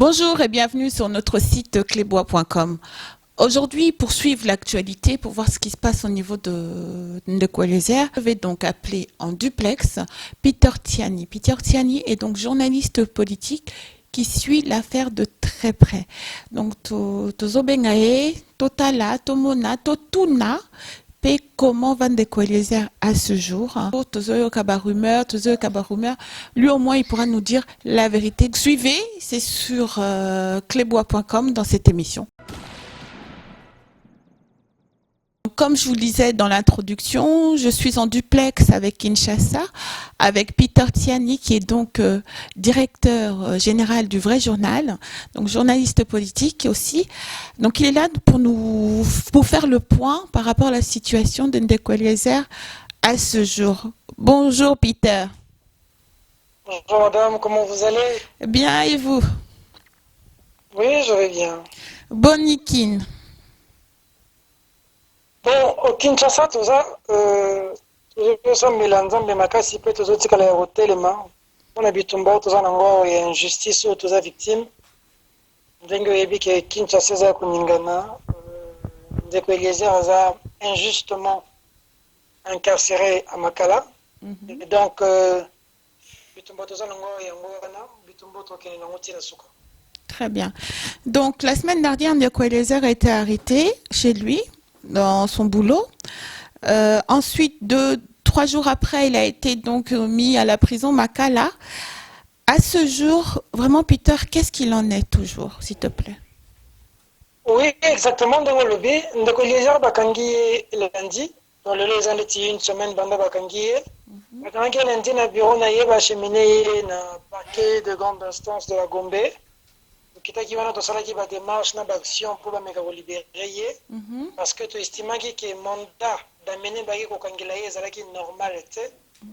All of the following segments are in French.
Bonjour et bienvenue sur notre site clébois.com. Aujourd'hui, pour suivre l'actualité, pour voir ce qui se passe au niveau de Ndekwe-les-Airs, je vais donc appeler en duplex Peter Tiani. Peter Tiani est donc journaliste politique qui suit l'affaire de très près. Donc, tozobengae, totala, tomona, totuna, pe comment va Ndekwe-les-Airs à ce jour. Tozoyo Kabarumeur, lui au moins il pourra nous dire la vérité. Suivez, c'est sur clébois.com dans cette émission. Comme je vous le disais dans l'introduction, je suis en duplex avec Kinshasa, avec Peter Tiani, qui est donc directeur général du Vrai Journal, donc journaliste politique aussi. Donc il est là pour faire le point par rapport à la situation de Ndekwe-les-Airs à ce jour. Bonjour Peter. Bonjour madame, comment vous allez? Bien, et vous? Oui, je vais bien. Bonne Nikin. Bon, au Kinshasa, toza mela nzambe makasi mpe tozotikala ya kotelema mpona bitumba oyo toza nango ya injustice oyo toza victime ndenge oyebi ke Kinshasa eza ya koningana ndeko Eliezer aza injustement incarcéré à Makala. Et donc bitumba toza nango yango wana bitumba tokende nango ntina suka. Très bien. Donc la semaine dernière, Ndekwe-les-Airs a été arrêté chez lui dans son boulot. Ensuite, 3 jours après, il a été donc mis à la prison Makala. À ce jour, vraiment, Peter, qu'est-ce qu'il en est toujours, s'il te plaît? Oui, exactement. Dans le lobby, Ndekwe-les-Airs bakangi lundi. Dans le les années une semaine, banda bakangi. Bakangi lundi na bureau na ye bacheminé na parquet de grande instance de la Gombe. Kitaki wana tosalaki ba démarche na ba action pour bameka ko libérer ye parce que to estimaki que mandat d'amener baki ko kangela ye ezalaki normal te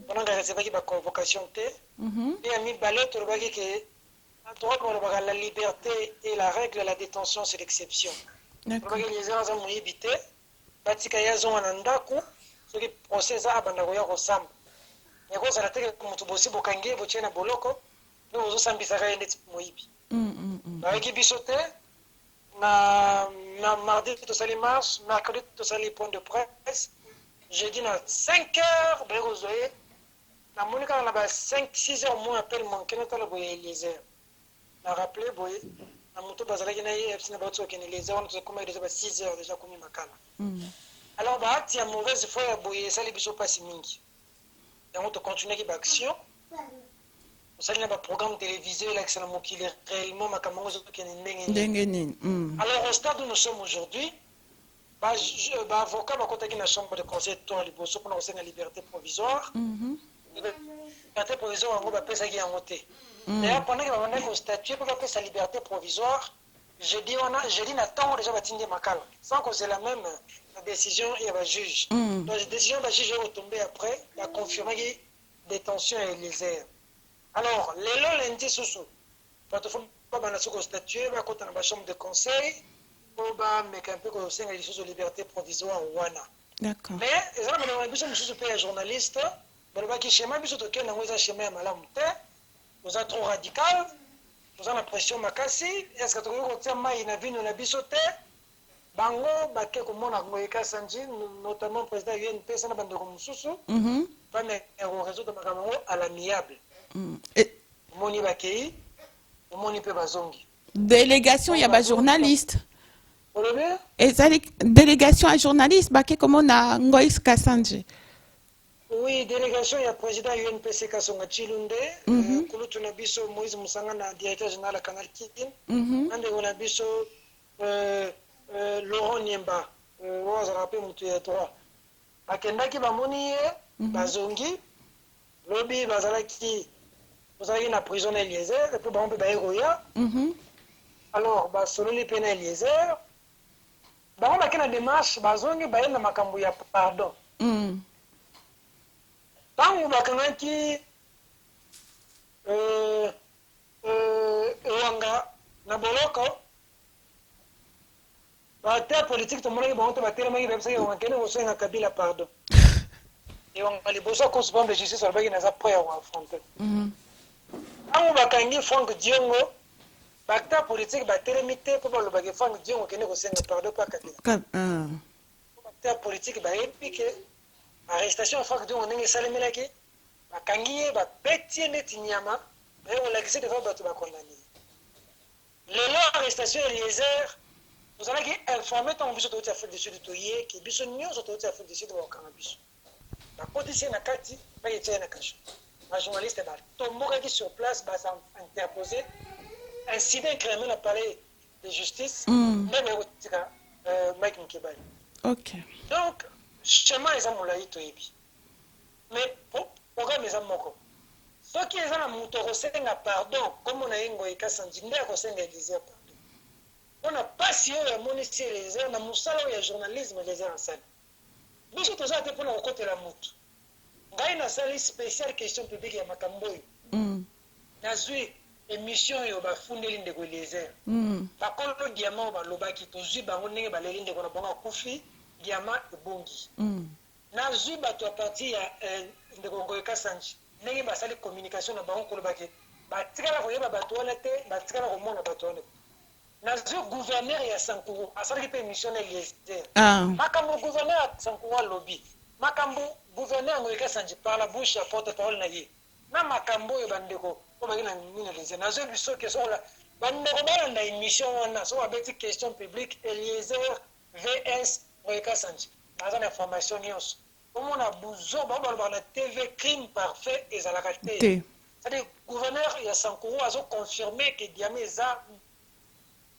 pendant que recevaki ba convocation te et ami balé to baki que droit comme la liberté et la règle la détention c'est l'exception. D'accord. Baki les gens ont évité batika ya zo wana ndaku so ki procès a banda ko ya ko sam et ko ça la teke ko mutu bosi bokangi bo chena boloko no zo sambisa ka yende moyibi. Avec Bissoté, mardi, tu as les marches, mercredi, tu as les points de presse, jeudi, à 5 heures, la Monica, on a 5-6 heures moins appel manqué, on a Eliezer. On a rappelé, la moto Bazalaki, on a Eliezer, on a combien déjà 6 heures déjà comme Makala. Alors, il y a mauvaise foi, ça les bisous pas si mingi. Et on te continue avec l'action. Vous savez, il y a un programme télévisé là, qui est réellement alors, au stade où nous sommes aujourd'hui, l'avocat va contacter la chambre de conseil de Tour Liboso pour la liberté provisoire. La liberté provisoire, on va payer ça qui est en moté. D'ailleurs, pendant qu'il va venir au statut pour faire sa liberté provisoire, j'ai dit, n'attends déjà va Makala. Sans causer la même décision, il y a un juge. Donc, la décision du juge est tombée après, il a confirmé la détention et les airs. Alors, les lundi sous pas de statut, va côté dans la chambre de conseil, pour mettre un peu de liberté provisoire D'accord. mais les gens qui sont journalistes, qui schéma biso to kena ngoza schéma ya malamu te, vous êtes trop radical, vous avez la pression makasi, est-ce que tu as mai na vino na biso te? Bango baké ko mona ngoyeka sanji notamment président UNP sana bandeko mususu, va mettre réseau de makambo à l'amiable. Moni bakei, moni pe bazongi. Délégation, il y a pas journaliste. Olebe? Et ça, délégation à journaliste, baké comment na Ngoïs Kassanji. Oui, délégation, il y a président UNPC Kasonga Chilunde, Kulutu Nabiso, Moïse Moussangana, directeur général à Canal Kikin, Ande Nabiso, Laurent Niemba, Oza rappelé Moutuya 3. Akendaki Bamoni, Bazongi, Lobby Bazalaki, vous avez une prison à Eliezer, et puis on peut Baïroya. Alors, selon les peines à Eliezer, on a une démarche, Bazongi, Baïna Makambouya, pardon. Tant bakangaki Wanga na boloko ba politique to mona ba batela magi ba saka wakene osenga Kabila pardon et on les bossa ko suspendre justice sur bagi na za poya wa affronter tant bakangi Franck Diongo Acteur politique télémité pour le bagage fang Dieu qui ne conseille pardon pas Kabila. Acteur politique piqué arrestation fang Dieu on est salemela ki bakangiye ba petit netinyama mais on l'a gissé devant bato ba condamné. Le long arrestation Eliezer vous allez informer ton biso to faire dessus de toyer qui biso nyo so to faire dessus de wakanga biso. La police na kati ba yete na kacho. Un journaliste ba tomboka qui sur place ba interposer incident criminel à palais de justice, même Mike Mkebali. Ok. Donc, chemin est un toyebi. Mais programme est un moko. Ce qui est un motoroseng à pardon, comme on a un goïka sanjinda koseng à désir pardon. On n'a pas si on a monisé les airs, on a moussala ou il y a journalisme les airs en salle. Nous sommes tous à te prendre au côté de la moute. On a une salle spéciale question publique à Makamboy. Nazui. Émission yo ba fundeli ndeko Eliezer ba kolo diamant ba lobaki to zui bango ndenge ba leli ndeko na bonga kufi diamant ebongi na zui ba to parti ya ndeko ngoyeka sanji ndenge ba sali communication na bango kolo baki ba tikala ko yeba ba to na te ba tikala ko mona ba to na na zui gouverneur ya Sankuru asali pe émission na Eliezer makambo gouverneur ya Sankuru lobby makambo gouverneur ngoyeka sanji par la bouche ya porte-parole na ye na makambo yo bandeko comme il y a une nazo biso que sont là bandeko balanda émission wana so abeti question publique Eliezer VS Moïka Sanji bazana information nyonso omona buzo ba na TV crime parfait ezalaka te c'est-à-dire gouverneur ya Sankuru azo confirmer que Diamé za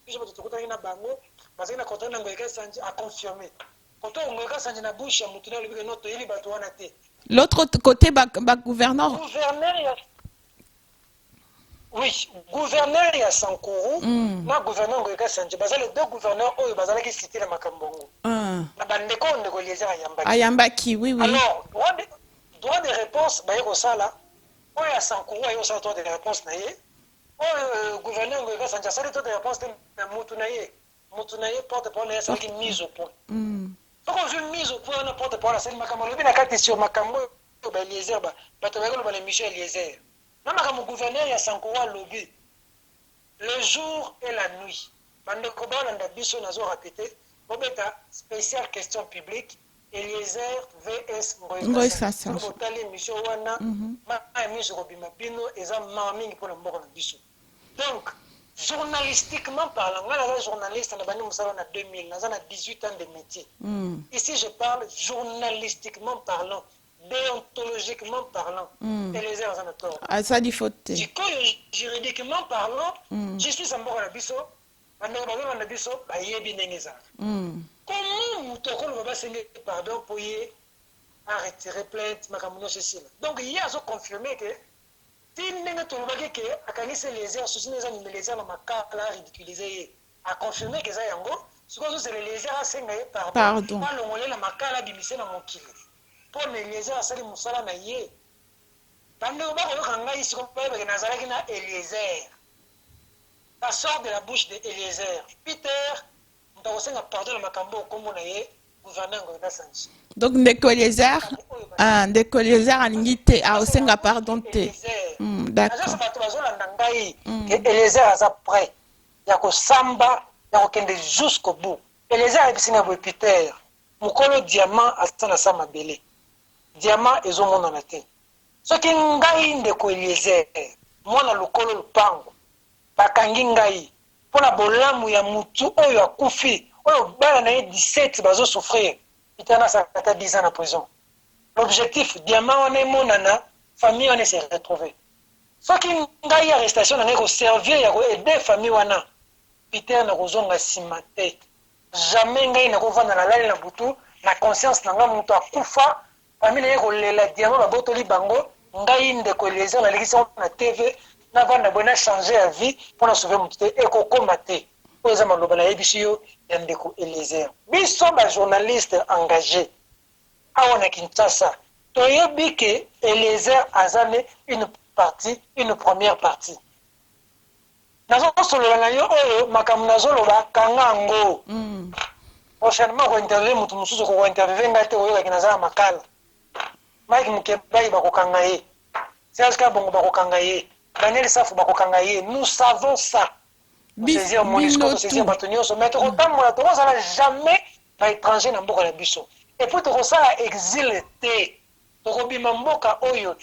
biso tukutana na bango bazana contrat na Moïka Sanji a confirmer quand on Moïka Sanji na bouche ya mutuna libike noto ili bato wana te l'autre côté gouverneur oui, gouverneur ya Sankuru, na gouverneur Ngoyeka Sanji, les deux gouverneurs qui bazali cité la Makambongo. Na bandeko ndeko Eliezer Ayambaki. Ayambaki, oui. Alors, droit de réponse ba yeko sala, ya Sankuru ayo sala droit de réponse na ye. Gouverneur Ngoyeka Sanji sala droit de réponse na mutu na ye. Mutu na ye porte-parole ya sala ki mise au point. Faut qu'on joue mise au point na porte-parole sala Makambo, bi na kati sur Makambo ba Eliezer ba to ba ko ba Michel Eliezer. Même gouverneur ya Sankura lobby le jour et la nuit bandeko balanda biso nazo répéter bobeta spécial question publique Eliezer VS Ngoyeka Sanji botali émission wana ma émission robima bino eza maming pour le mboka na biso donc journalistiquement parlant ngala la journaliste na bani musala na 2000 naza na 18 ans de métier ici je parle journalistiquement parlant déontologiquement parlant, Eliezer Azanator. Ah, ça dit faute. Juridiquement parlant, je suis en bord à biso, on a biso, bah yebi nengeza. Comment Moutokol va passer pardon pour y retirer plainte, makamuno ceci. Donc il y a confirmé que si n'est pas que à canisse Eliezer, souci les animaux Eliezer dans ma carte là ridiculisé, a confirmé que ça yango, ce que c'est Eliezer a signé pardon. Pas le mollet la makala la bimisé dans mon kilo. Pour Eliezer asali musala na ye bande ba ko kanga isi ko pa ba nazalaki na Eliezer ça sort de la bouche de Eliezer Peter ndakosenga pardon na makambo kombo na ye gouverneur Ngoyeka Sanji donc ndeko Eliezer alingi te aosenga pardon te d'accord ça bato bazolanda ngai que Eliezer aza prêt ya kosamba ya kokende jusqu'au bout Eliezer abisinga bo Peter mukolo diamant asana sa mabele diamant ezomona na te soki ngai ndeko Eliezer mwana lokolo lupango bakangi ngai mpona bolamu ya mutu oyo akufi oyo bana na ye 17 bazosouffrir itana sakata 10 ans na prison l'objectif diamant wana emonana famille wana se retrouver soki ngai arrestation na ngai koservir ya koaider famille wana Peter na kozonga nsima te jamais ngai nakovanda na lali na butu na conscience na ngai mutu akufa famille na ye kolela diamant babotoli bango ngai ndeko Eliezer nalekisi na TV na vanda bona changer ya vie mpona sauver mutu te ekokoma te oyo eza maloba nayebisi yo ya ndeko Eliezer biso bajournaliste engagé awa na Kinshasa toyebi ke Eliezer aza ne une première partie nazosolola na yo oyo makambo nazoloba kanga yango prochainement kointerviewe mutu mosusu kointerviewe ngai te oyokaki naza na makala Mike Mkebai bakokanga ye Serge Kabongo bakokanga ye Daniel Safu bakokanga ye nous savons ça saisir MONUSCO, saisir Batonioso, mais autant mon attention, ça n'a jamais pas étranger dans Mboka la Bisso. Et puis tout ça a exilé, Tokobima Mboka Oyo,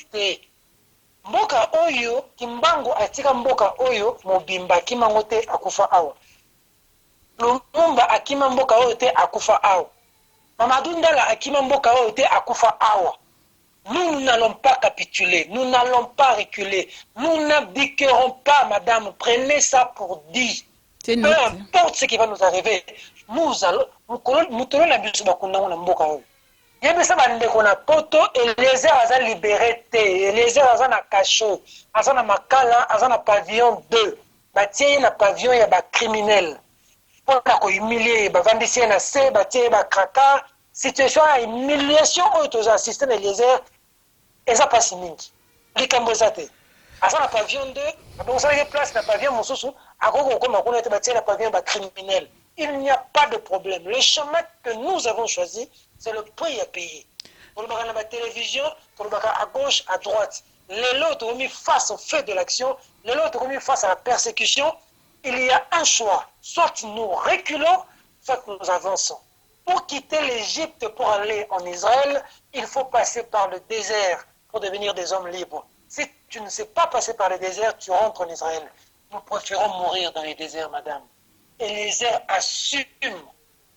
Mboka Oyo, Kimbango atika Mboka Oyo, Mobimba Kimangote akufa awa. Lumumba akima Mboka Oyo te akufa awa. Mamadou Ndala akima Mboka Oyo te akufa awa. Nous n'allons pas capituler, nous n'allons pas reculer, nous n'abdiquerons pas, madame, prenez ça pour dit. Peu importe ce qui va nous arriver, nous allons, nous tenons la buse bakunda na mboka oyo. Yebe sa bande kona poto Eliezer aza libéré te, Eliezer aza na cachot, aza na makala, aza na pavillon 2. Batie na pavillon ya ba criminel. Pona ko humilier, ba vandisi na se, batie ba kraka, situation ya humiliation oyo toza assisté na Eliezer. Et ça passe mingi. Likambo zate. Asa na pavillon 2, donc ça y est place na pavillon mosusu, akoko koma kona te batie na pavillon ba criminel. Il n'y a pas de problème. Le chemin que nous avons choisi, c'est le prix à payer. Pour le la télévision, pour le à gauche, à droite. Les lots ont mis face au fait de l'action, les lots ont mis face à la persécution. Il y a un choix. Soit nous reculons, soit nous avançons. Pour quitter l'Égypte pour aller en Israël, il faut passer par le désert pour devenir des hommes libres. Si tu ne sais pas passer par le désert, tu rentres en Israël. Nous préférons mourir dans les déserts, madame. Eliezer assume,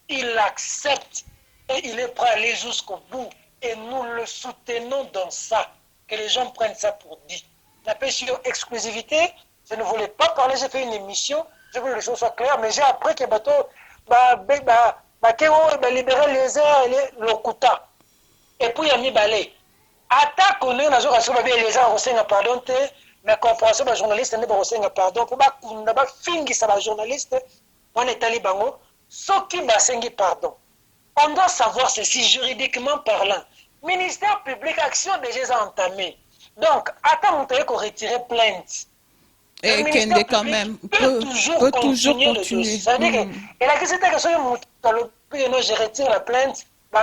il accepte et il est prêt à aller jusqu'au bout. Et nous le soutenons dans ça. Que les gens prennent ça pour dit. La paix sur exclusivité, je ne voulais pas parler, j'ai fait une émission, je voulais que les choses soient claires, mais j'ai appris que bateau, libérer les airs et le kuta. Et puis il y a mis balai. Attaque on est dans les gens reçoivent pardon, mais corporation de journalistes ne reçoivent pardon. Pour ba fingi ça va journaliste, on est allé bango, ce qui va sengi pardon. On doit savoir ceci juridiquement parlant. Ministère public, action déjà entamée. Donc, attends, on peut retirer plainte. Et Kende quand même peut toujours continuer. C'est-à-dire que, et la question est que je retire la plainte, non,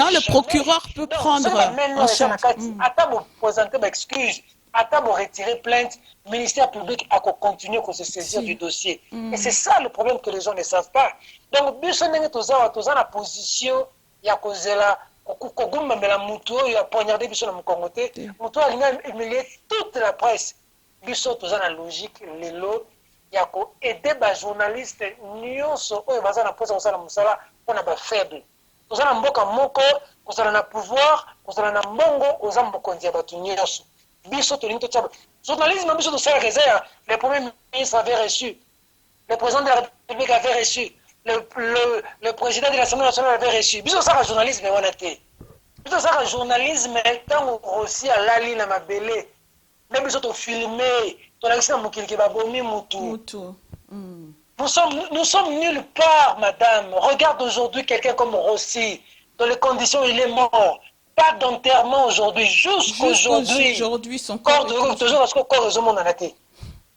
le procureur peut prendre en charge. Attends, présenter excuse, attends, retirer plainte, le ministère public a continué à se saisir du dossier. Et c'est ça le problème que les gens ne savent pas. Donc, nous sommes dans la position, il y a cause là. Kogumamela mutu oyo poignardé biso na mukongo te mutu alinga humilier toute la presse biso toza na logique lelo ya ko aider ba journaliste nyonso oyo baza na posa kosala musala pona ba faible toza na mboka moko kozala na pouvoir kozala na mbongo oza mokonzi ya bato nyonso biso tolingi totia journalisme biso tosala réserve le premier ministre avait reçu le président de la République avait reçu le président de l'Assemblée nationale avait reçu. Biso ça journalisme on a été. Biso ça journalisme tant aussi à la ligne ma belé. Mais biso to filmer, to la na mukili ke babomi mutu. Nous sommes nulle part, madame. Regarde aujourd'hui quelqu'un comme Rossi. Dans les conditions il est mort. Pas d'enterrement aujourd'hui. Jusqu'aujourd'hui son corps toujours parce que corps est monde en a été.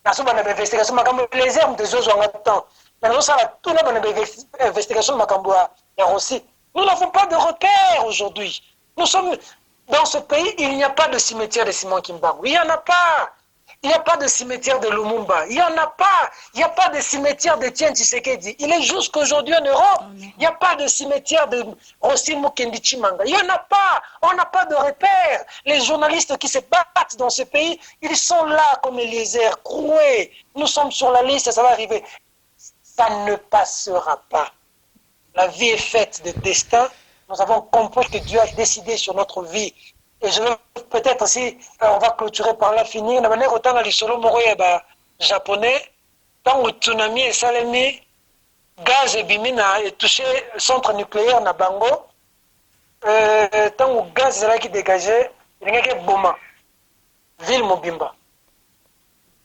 La somme de investigation comme les herbes des autres en temps. Mais nous avons tout l'investigation de Makamboua et aussi. Nous n'avons pas de repères aujourd'hui. Nous sommes dans ce pays, il n'y a pas de cimetière de Simon Kimbangu. Il n'y en a pas. Il n'y a pas de cimetière de Lumumba. Il n'y en a pas. Il n'y a pas de cimetière de Tien Tshisekedi. Il est jusqu'aujourd'hui en Europe. Il n'y a pas de cimetière de Rossi Mukendi Chimanga. Il n'y en a pas. On n'a pas de repères. Les journalistes qui se battent dans ce pays, ils sont là comme Eliezer, Kroué. Nous sommes sur la liste, ça va arriver. Ça ne passera pas. La vie est faite de destin. Nous avons compris que Dieu a décidé sur notre vie. Et je veux peut-être aussi, on va clôturer par là, finir. La manière autant dans les solos japonais, tant le tsunami est salami, gaz et bimina est touché centre nucléaire na bango, tant le gaz est là qui dégageait, il y a Boma, ville Mobimba.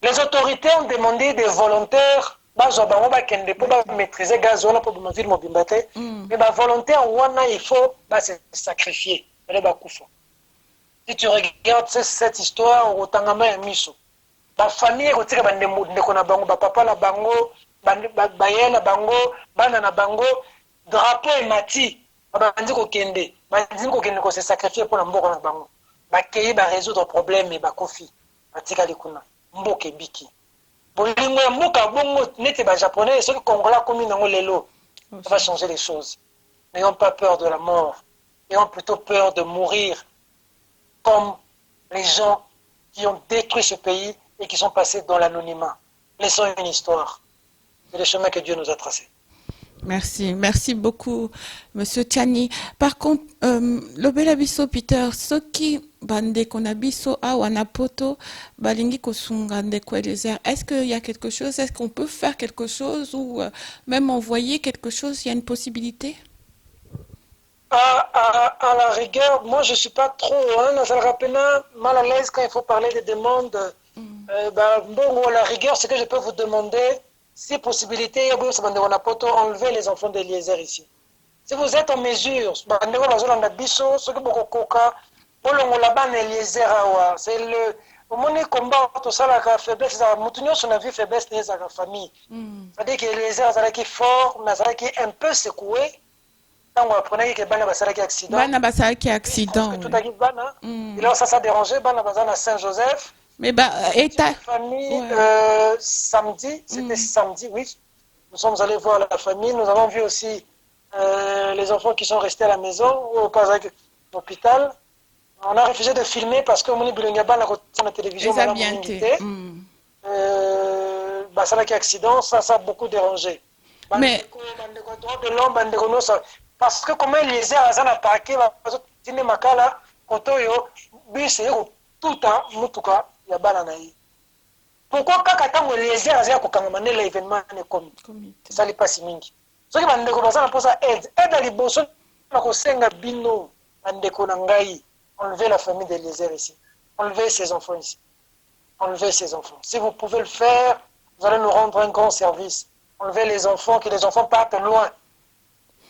Les autorités ont demandé des volontaires. Pour maîtriser le gaz, on a pour ville Mobimba. Mais les volontaires, il faut se sacrifier. Si tu regardes cette histoire, au Tangama et Miso, la famille retire papa la bango, baye la bango, banana bango, drapeau et mati, bandiko kende, bandiko kende ko se sacrifier pour la mort na bango. Ba kei ba résoudre problème et ba kofi, batika likuna, mboke biki. bolingo ya mboka bongo nete ba japonais ceux congolais comme nango lelo. Ça va changer les choses. N'ayons pas peur de la mort. Ayons plutôt peur de mourir comme les gens qui ont détruit ce pays et qui sont passés dans l'anonymat. Laissons une histoire. C'est le chemin que Dieu nous a tracé. Merci beaucoup, Monsieur Tiani. Par contre, lobela biso Peter, soki bande konabiso a wanapoto balingi kosunga ndeko Eliezer. Est-ce qu'il y a quelque chose? Est-ce qu'on peut faire quelque chose ou même envoyer quelque chose? Il y a une possibilité? À la rigueur, moi je ne suis pas trop mal à l'aise quand il faut parler des demandes. Bon, à la rigueur, ce que je peux vous demander, si possibilité, enlever les enfants d'Eliezer ici. Si vous êtes en mesure, c'est le au combat, tout ça, la faiblesse, on a vu faiblesse de la famille. C'est-à-dire qu'Eliezer est fort, mais il est un peu secoué. Quand on apprenait que Bana Basaraki accident. Bana Basaraki accident. Et là, ça dérangé, Bana Basana à Saint-Joseph. Mais état. Famille, samedi, c'était samedi, oui. Nous sommes allés voir la famille. Nous avons vu aussi les enfants qui sont restés à la maison ou au l'hôpital. On a refusé de filmer parce que Moni Bilongaba a reçu la télévision. Les ambientés. Basaraki accident, ça a beaucoup dérangé. Mais parce que comment les airs à parquet, tine makala, kotoyo, bus tout le mutuka, ya balanaï. Pourquoi quand les airs à kokangamane l'événement est comme ça n'est pas si mingi. Ce qui m'a dit que ça pose aide à l'ibonso, na kosenga bino, andeko nangai, enlever la famille d'Eliezer ici, enlever ses enfants ici, enlever ses enfants. Si vous pouvez le faire, vous allez nous rendre un grand service. Enlever les enfants, que les enfants partent loin.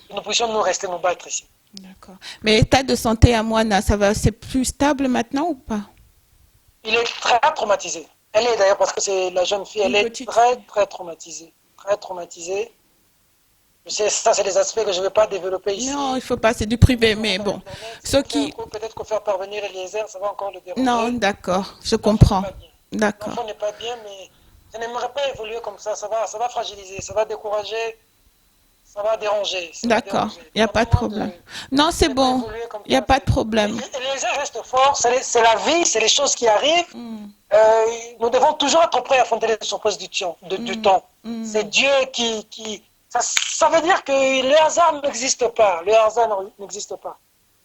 Que nous puissions nous rester nous battre ici. D'accord. Mais l'état de santé à Moana, c'est plus stable maintenant ou pas? Il est très traumatisé. Elle est d'ailleurs parce que c'est la jeune fille, elle est très traumatisée. Très traumatisée. Ça, c'est des aspects que je ne vais pas développer ici. Non, il ne faut pas, c'est du privé, mais bon. Ceux qui... Peut-être qu'on faire parvenir Eliezer, ça va encore le déranger. Non, d'accord, je comprends. D'accord. L'enfant n'est pas bien, mais je n'aimerais pas évoluer comme ça. Ça va fragiliser, ça va décourager, ça va déranger. D'accord, il n'y a pas de problème. Non, c'est bon, il n'y a pas de problème. Eliezer reste fort, c'est la vie, c'est les choses qui arrivent. Nous devons toujours être prêts à affronter les surprises du temps. C'est Dieu qui... Ça veut dire que le hasard n'existe pas. Le hasard n'existe pas.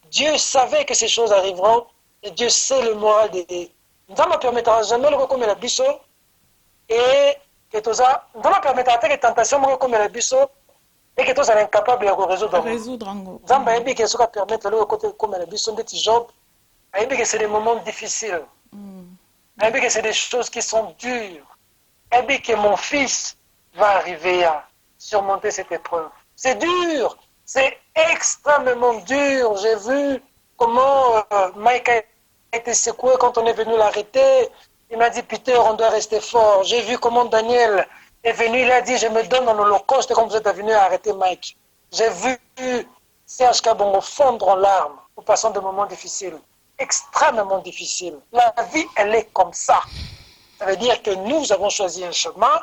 Dieu savait que ces choses arriveront et Dieu sait le moral des... Nous ne permettra jamais le comme la biso et que tout ça, nous ne permettra pas que tentation comme la biso et que tout ça est incapable de résoudre. Nous avons que ce qui permet le côté comme la biso de Job, que c'est des moments difficiles. Que c'est des choses qui sont dures. Et que mon fils va arriver à surmonter cette épreuve. C'est dur, c'est extrêmement dur. J'ai vu comment Mike a été secoué quand on est venu l'arrêter. Il m'a dit, Peter, on doit rester fort. J'ai vu comment Daniel est venu, il a dit, je me donne en holocauste comme vous êtes venu arrêter Mike. J'ai vu Serge Kabongo fondre en larmes en passant de moments difficiles, extrêmement difficiles. La vie, elle est comme ça. Ça veut dire que nous avons choisi un chemin.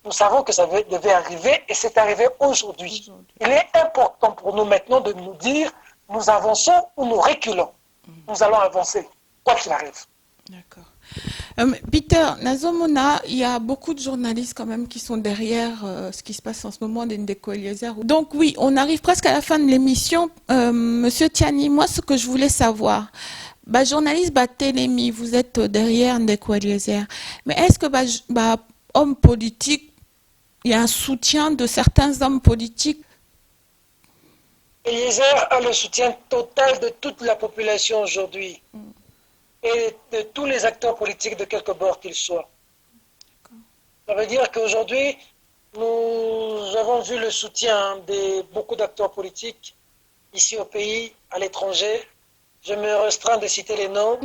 Nous savons que ça devait arriver et c'est arrivé aujourd'hui. Il est important pour nous maintenant de nous dire nous avançons ou nous reculons. Nous allons avancer, quoi qu'il arrive. D'accord. Peter, Nazomona, il y a beaucoup de journalistes quand même qui sont derrière ce qui se passe en ce moment d'Indeko Eliezer. Donc oui, on arrive presque à la fin de l'émission. Monsieur Tiani, moi ce que je voulais savoir, journaliste Télémi, vous êtes derrière Indeko Eliezer, mais est-ce que homme politique, il y a un soutien de certains hommes politiques? Eliezer a le soutien total de toute la population aujourd'hui et de tous les acteurs politiques de quelque bord qu'ils soient. Ça veut dire qu'aujourd'hui, nous avons vu le soutien de beaucoup d'acteurs politiques ici au pays, à l'étranger. Je me restreins de citer les noms.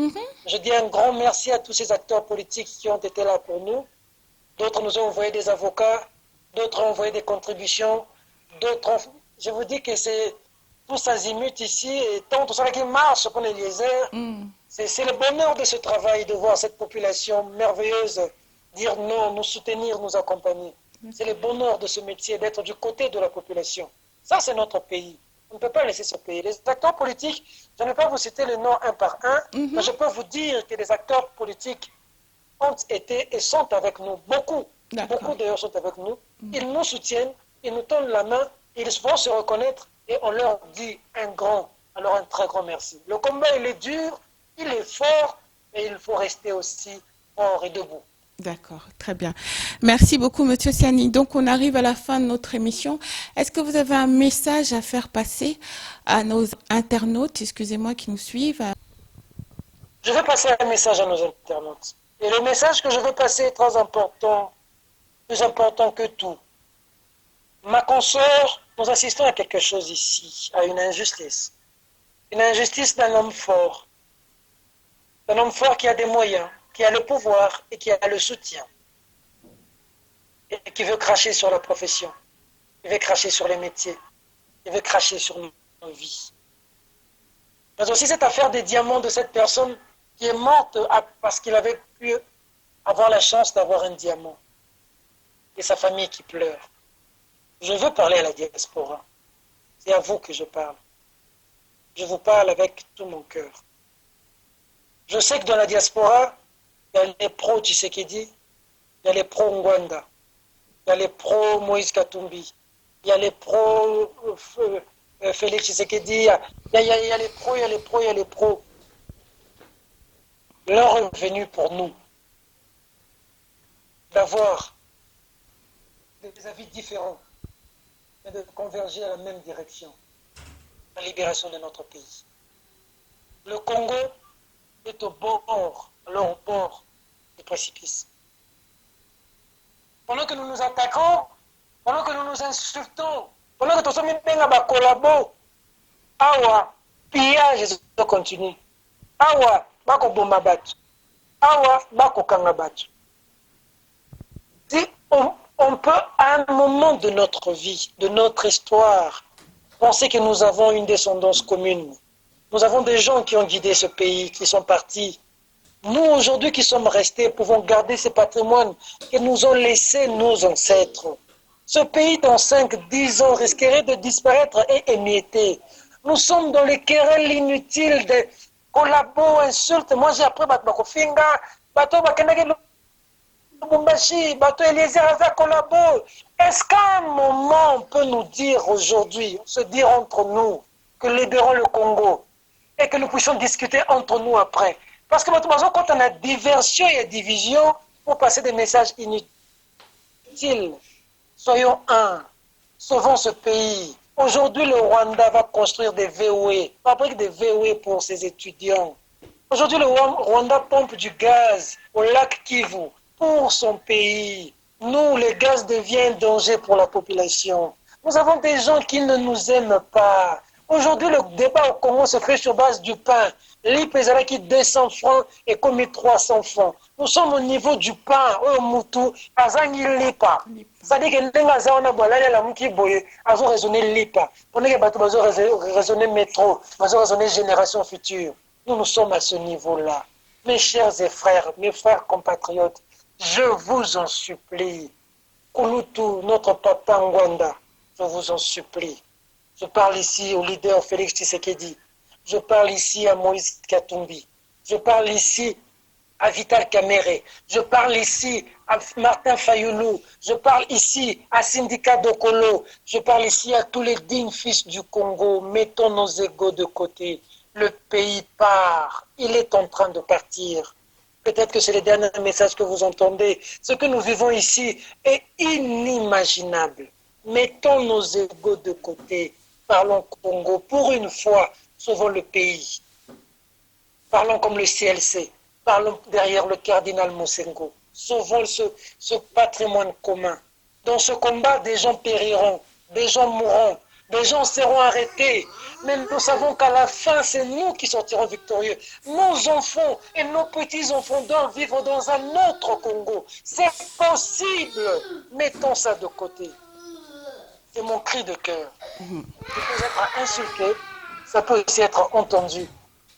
Je dis un grand merci à tous ces acteurs politiques qui ont été là pour nous. D'autres nous ont envoyé des avocats, d'autres ont envoyé des contributions, d'autres ont... Je vous dis que c'est tous azimuts ici, et tant tout ça qui marche pour Eliezer. C'est le bonheur de ce travail, de voir cette population merveilleuse dire non, nous soutenir, nous accompagner. C'est le bonheur de ce métier, d'être du côté de la population. Ça, c'est notre pays. On ne peut pas laisser ce pays. Les acteurs politiques, je ne vais pas vous citer les noms un par un, mais je peux vous dire que les acteurs politiques ont été et sont avec nous. Beaucoup d'ailleurs sont avec nous. Ils nous soutiennent, ils nous tendent la main, ils vont se reconnaître et on leur dit alors un très grand merci. Le combat, il est dur, il est fort, mais il faut rester aussi fort et debout. D'accord, très bien. Merci beaucoup, Monsieur Siani. Donc, on arrive à la fin de notre émission. Est-ce que vous avez un message à faire passer à nos internautes, excusez-moi, qui nous suivent? Je vais passer un message à nos internautes. Et le message que je veux passer est très important, plus important que tout. Ma consoeur, nous assistons à quelque chose ici, à une injustice. Une injustice d'un homme fort. D'un homme fort qui a des moyens, qui a le pouvoir et qui a le soutien. Et qui veut cracher sur la profession. Il veut cracher sur les métiers. Il veut cracher sur nos vies. Mais aussi cette affaire des diamants de cette personne qui est morte parce qu'il avait pu avoir la chance d'avoir un diamant. Et sa famille qui pleure. Je veux parler à la diaspora. C'est à vous que je parle. Je vous parle avec tout mon cœur. Je sais que dans la diaspora, il y a les pro-Tshisekedi, il y a les pro-Ngwanda, il y a les pro-Moïse Katumbi, il y a les pro-Félix Tshisekedi, il y a les pros, il y a les pros, il y a les pros. L'heure est venue pour nous d'avoir des avis différents, mais de converger à la même direction, la libération de notre pays. Le Congo est au bord du précipice. Pendant que nous nous attaquons, pendant que nous nous insultons, pendant que nous sommes en collabo, awa, pillage continue. Awa, bako bomba batu. Awa, bako kanga batu. Si on peut, à un moment de notre vie, de notre histoire, penser que nous avons une descendance commune. Nous avons des gens qui ont guidé ce pays, qui sont partis. Nous, aujourd'hui, qui sommes restés, pouvons garder ces patrimoines que nous ont laissés nos ancêtres. Ce pays, dans 5-10 ans, risquerait de disparaître et émietter. Nous sommes dans les querelles inutiles de collabos, insultes. Moi, j'ai appris Batmakofinga, Bato Bakenage Lubumbashi, Bato Eliezer Aza collabo. Est-ce qu'à un moment, on peut nous dire aujourd'hui, se dire entre nous, que libérons le Congo et que nous puissions discuter entre nous après? Parce que quand on a diversion et division, pour passer des messages inutiles, soyons un, sauvons ce pays. Aujourd'hui, le Rwanda va construire des VOE, fabrique des VOE pour ses étudiants. Aujourd'hui, le Rwanda pompe du gaz au lac Kivu pour son pays. Nous, le gaz devient un danger pour la population. Nous avons des gens qui ne nous aiment pas. Aujourd'hui, le débat au Congo se fait sur base du pain. L'IP qui 200 francs et commis 300 francs. Nous sommes au niveau du pain. Au Moutou, Azangi Lipa. C'est-à-dire que nous avons raisonné Lipa. On a raisonné métro, nous avons raisonné génération future. Nous sommes à ce niveau-là. Mes chers et frères, mes frères compatriotes, je vous en supplie. Kouloutou, notre papa Ngwanda, je vous en supplie. Je parle ici au leader Félix Tshisekedi. Je parle ici à Moïse Katumbi. Je parle ici à Vital Kamerhe. Je parle ici à Martin Fayoulou. Je parle ici à Syndicat Dokolo. Je parle ici à tous les dignes fils du Congo. Mettons nos égos de côté. Le pays part. Il est en train de partir. Peut-être que c'est le dernier message que vous entendez. Ce que nous vivons ici est inimaginable. Mettons nos égos de côté. Parlons Congo. Pour une fois, sauvons le pays. Parlons comme le CLC. Parlons derrière le cardinal Mosengo. Sauvons ce patrimoine commun. Dans ce combat, des gens périront, des gens mourront, des gens seront arrêtés. Mais nous savons qu'à la fin, c'est nous qui sortirons victorieux. Nos enfants et nos petits-enfants doivent vivre dans un autre Congo. C'est possible. Mettons ça de côté. C'est mon cri de cœur. Ça peut être insulté, ça peut aussi être entendu.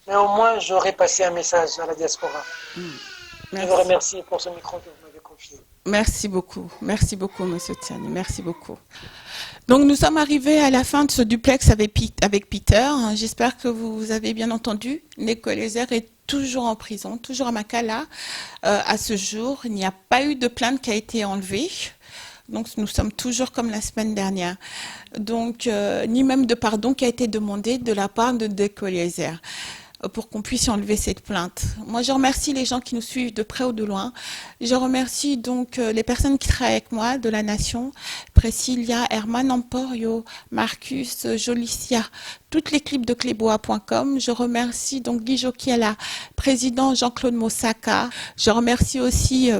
Mais au moins, j'aurais passé un message à la diaspora. Je vous remercie pour ce micro que vous m'avez confié. confier. Merci beaucoup, Monsieur Tiani, merci beaucoup. Donc nous sommes arrivés à la fin de ce duplex avec Peter. J'espère que vous avez bien entendu. Neko Eliezer est toujours en prison, toujours à Makala. À ce jour, il n'y a pas eu de plainte qui a été enlevée. Donc nous sommes toujours comme la semaine dernière. Donc ni même de pardon qui a été demandé de la part de Neko Eliezer pour qu'on puisse enlever cette plainte. Moi, je remercie les gens qui nous suivent de près ou de loin. Je remercie donc les personnes qui travaillent avec moi de la Nation, Priscilla, Herman Emporio, Marcus, Jolicia, toute l'équipe de Clébois.com. Je remercie donc Guy Jokiela, président Jean-Claude Moussaka. Je remercie aussi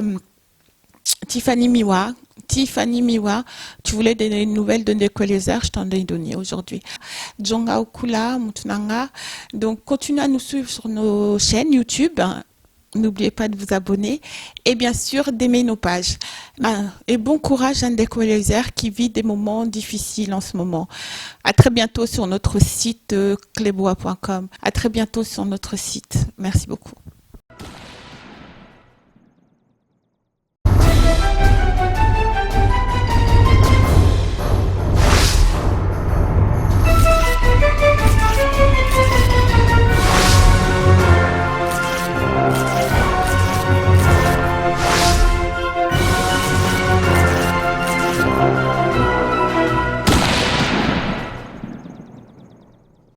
Tiffany Miwa. Tu voulais des nouvelles de Neko Eliezer, je t'en ai donné aujourd'hui. Djonga Okula, Mutunanga. Donc, continuez à nous suivre sur nos chaînes YouTube. N'oubliez pas de vous abonner. Et bien sûr, d'aimer nos pages. Et bon courage à Neko Eliezer qui vit des moments difficiles en ce moment. À très bientôt sur notre site Clébois.com. À très bientôt sur notre site. Merci beaucoup.